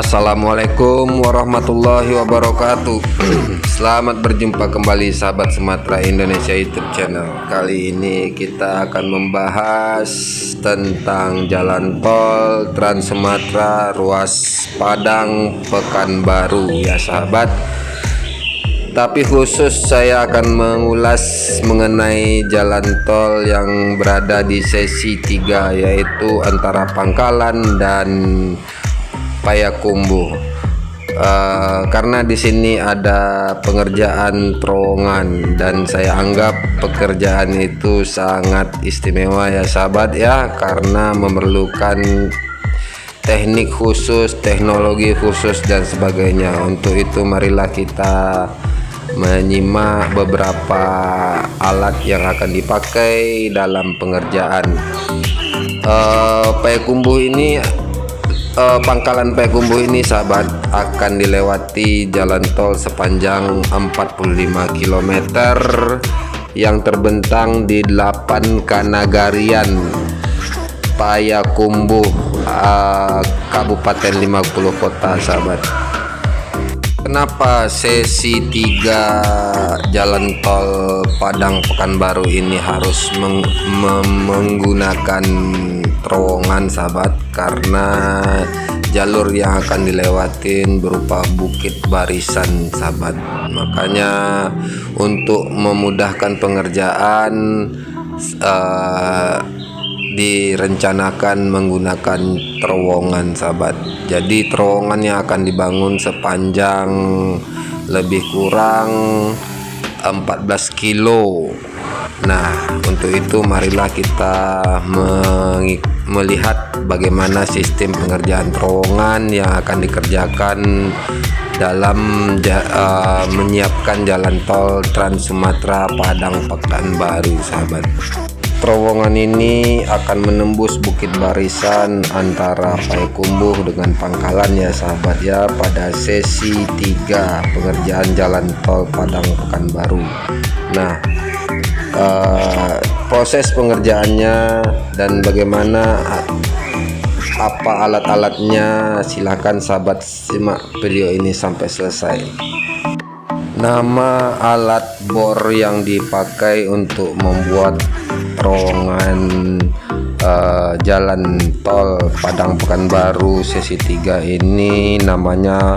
Assalamualaikum warahmatullahi wabarakatuh. Selamat berjumpa kembali sahabat Sumatera Indonesia YouTube channel. Kali ini kita akan membahas tentang jalan tol Trans Sumatera ruas Padang Pekanbaru ya sahabat. Tapi khusus saya akan mengulas mengenai jalan tol yang berada di sesi 3, yaitu antara Pangkalan dan Payakumbuh. Karena di sini ada pengerjaan terowongan dan saya anggap pekerjaan itu sangat istimewa ya sahabat ya, karena memerlukan teknik khusus, teknologi khusus dan sebagainya. Untuk itu marilah kita menyimak beberapa alat yang akan dipakai dalam pengerjaan. Payakumbuh ini Pangkalan Payakumbuh ini sahabat akan dilewati jalan tol sepanjang 45 km yang terbentang di 8 kanagarian Payakumbuh, Kabupaten 50 kota sahabat. Kenapa sesi 3 jalan tol Padang Pekanbaru ini harus menggunakan terowongan sahabat? Karena jalur yang akan dilewatin berupa bukit barisan sahabat. Makanya untuk memudahkan pengerjaan direncanakan menggunakan terowongan sahabat. Jadi terowongan yang akan dibangun sepanjang lebih kurang 14 kilo. Nah, untuk itu marilah kita melihat bagaimana sistem pengerjaan terowongan yang akan dikerjakan dalam menyiapkan jalan tol Trans Sumatera Padang Pekanbaru sahabat. Terowongan ini akan menembus bukit barisan antara Payakumbuh dengan Pangkalan ya sahabat ya, pada sesi 3 pengerjaan jalan tol Padang Pekanbaru. Nah, proses pengerjaannya dan bagaimana apa alat-alatnya, silakan sahabat simak video ini sampai selesai. Nama alat bor yang dipakai untuk membuat terowongan jalan tol Padang Pekanbaru sesi 3 ini namanya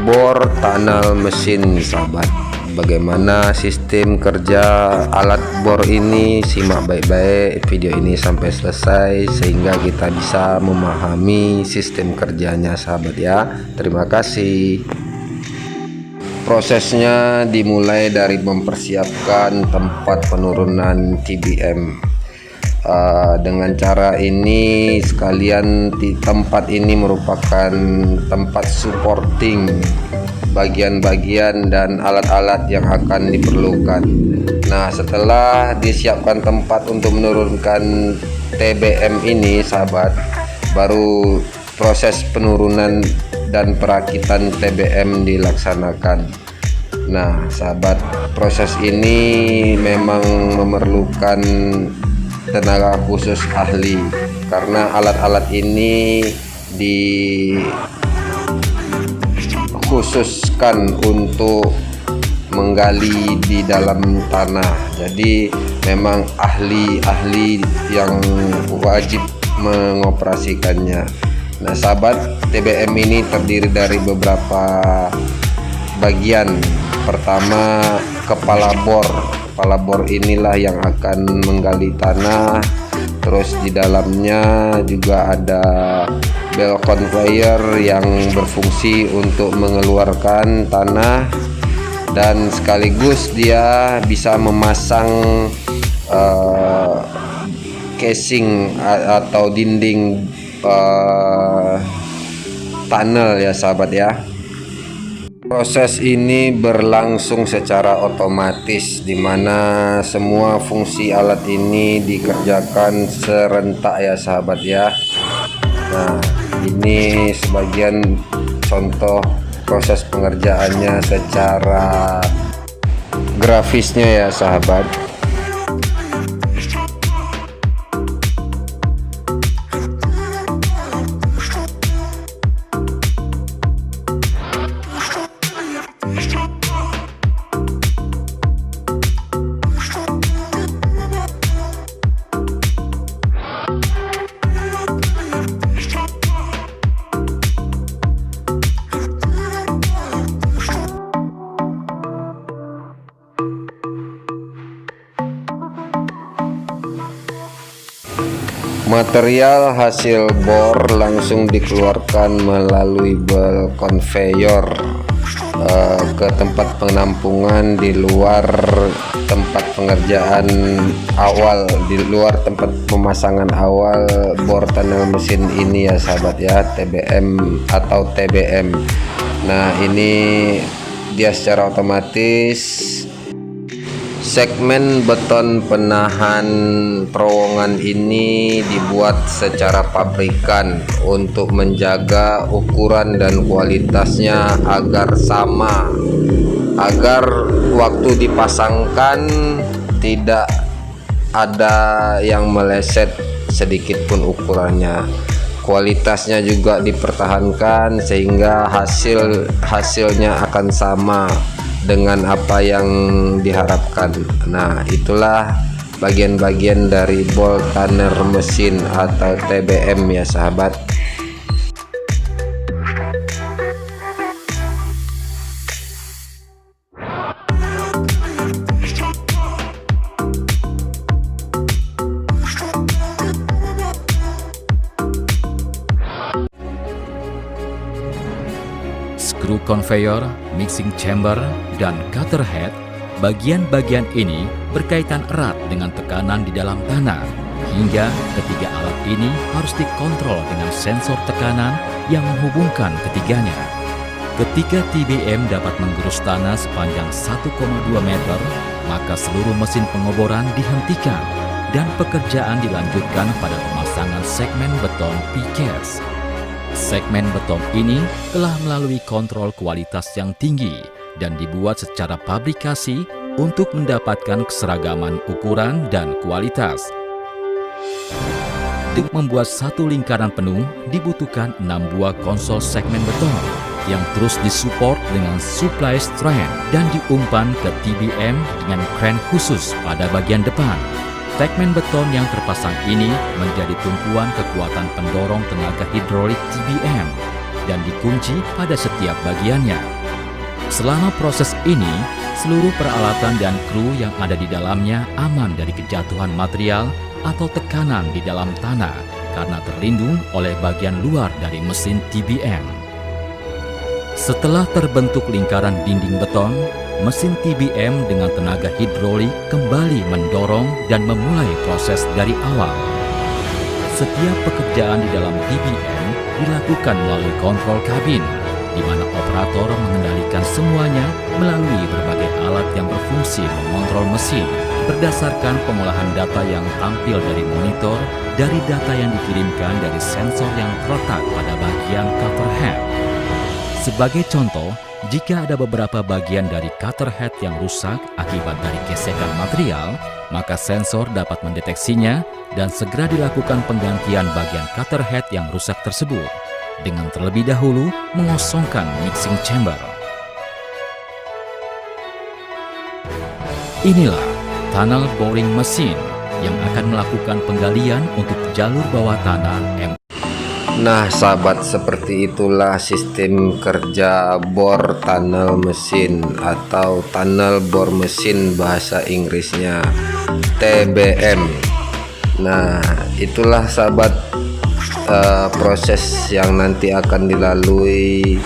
bor tunnel mesin sahabat. Bagaimana sistem kerja alat bor ini, simak baik-baik video ini sampai selesai sehingga kita bisa memahami sistem kerjanya sahabat ya. Terima kasih. Prosesnya dimulai dari mempersiapkan tempat penurunan TBM. Dengan cara ini sekalian di tempat ini merupakan tempat supporting bagian-bagian dan alat-alat yang akan diperlukan. Nah, setelah disiapkan tempat untuk menurunkan TBM ini sahabat, baru proses penurunan dan perakitan TBM dilaksanakan. Nah sahabat, proses ini memang memerlukan tenaga khusus ahli, karena alat-alat ini dikhususkan untuk menggali di dalam tanah. Jadi memang ahli-ahli yang wajib mengoperasikannya. Nah sahabat, TBM ini terdiri dari beberapa bagian. Pertama, kepala bor. Kepala bor inilah yang akan menggali tanah. Terus di dalamnya juga ada belt conveyor yang berfungsi untuk mengeluarkan tanah, dan sekaligus dia bisa memasang casing atau dinding tunnel ya sahabat ya. Proses ini berlangsung secara otomatis, di mana semua fungsi alat ini dikerjakan serentak ya sahabat ya. Nah, ini sebagian contoh proses pengerjaannya secara grafisnya ya sahabat. Material hasil bor langsung dikeluarkan melalui bel konveyor ke tempat penampungan di luar tempat pengerjaan awal, di luar tempat pemasangan awal bor tunnel mesin ini ya sahabat ya, TBM atau TBM. Nah, ini dia secara otomatis segmen beton penahan terowongan ini dibuat secara pabrikan untuk menjaga ukuran dan kualitasnya agar sama, agar waktu dipasangkan tidak ada yang meleset sedikit pun ukurannya. Kualitasnya juga dipertahankan sehingga hasilnya akan sama dengan apa yang diharapkan. Nah, itulah bagian-bagian dari bolt tunnel mesin atau TBM ya sahabat. Skru konveyor, mixing chamber, dan cutter head, bagian-bagian ini berkaitan erat dengan tekanan di dalam tanah, hingga ketiga alat ini harus dikontrol dengan sensor tekanan yang menghubungkan ketiganya. Ketika TBM dapat menggerus tanah sepanjang 1,2 meter, maka seluruh mesin pengoboran dihentikan dan pekerjaan dilanjutkan pada pemasangan segmen beton precast. Segmen beton ini telah melalui kontrol kualitas yang tinggi dan dibuat secara pabrikasi untuk mendapatkan keseragaman ukuran dan kualitas. Untuk membuat satu lingkaran penuh dibutuhkan 6 buah konsol segmen beton yang terus disupport dengan supply strand dan diumpan ke TBM dengan kren khusus pada bagian depan. Segmen beton yang terpasang ini menjadi tumpuan kekuatan pendorong tenaga hidrolik TBM dan dikunci pada setiap bagiannya. Selama proses ini, seluruh peralatan dan kru yang ada di dalamnya aman dari kejatuhan material atau tekanan di dalam tanah karena terlindung oleh bagian luar dari mesin TBM. Setelah terbentuk lingkaran dinding beton, mesin TBM dengan tenaga hidrolik kembali mendorong dan memulai proses dari awal. Setiap pekerjaan di dalam TBM dilakukan melalui kontrol kabin, di mana operator mengendalikan semuanya melalui berbagai alat yang berfungsi mengontrol mesin berdasarkan pengolahan data yang tampil dari monitor dari data yang dikirimkan dari sensor yang terletak pada bagian cutter head. Sebagai contoh, jika ada beberapa bagian dari cutter head yang rusak akibat dari gesekan material, maka sensor dapat mendeteksinya dan segera dilakukan penggantian bagian cutter head yang rusak tersebut, dengan terlebih dahulu mengosongkan mixing chamber. Inilah tunnel boring mesin yang akan melakukan penggalian untuk jalur bawah tanah Nah sahabat, seperti itulah sistem kerja bor tunnel mesin atau tunnel bor mesin bahasa Inggrisnya, TBM. Nah itulah sahabat proses yang nanti akan dilalui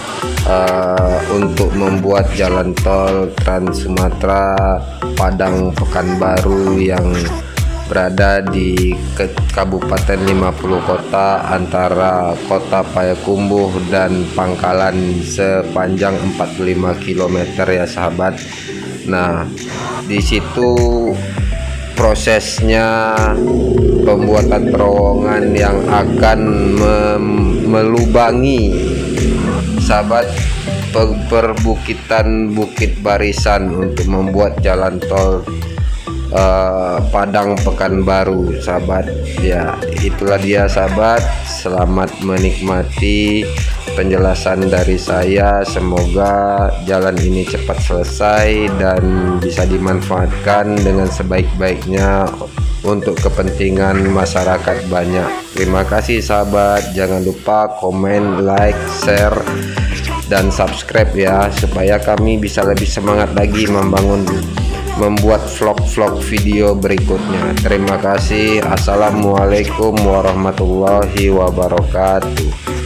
untuk membuat jalan tol Trans Sumatera Padang Pekanbaru yang berada di Kabupaten 50 Kota antara Kota Payakumbuh dan Pangkalan sepanjang 45 km ya sahabat. Nah, di situ prosesnya pembuatan terowongan yang akan melubangi sahabat perbukitan Bukit Barisan untuk membuat jalan tol Padang Pekanbaru sahabat. Ya itulah dia sahabat, selamat menikmati penjelasan dari saya. Semoga jalan ini cepat selesai dan bisa dimanfaatkan dengan sebaik-baiknya untuk kepentingan masyarakat banyak. Terima kasih sahabat, jangan lupa komen, like, share dan subscribe ya, supaya kami bisa lebih semangat lagi membangun membuat vlog-vlog video berikutnya. Terima kasih. Assalamualaikum warahmatullahi wabarakatuh.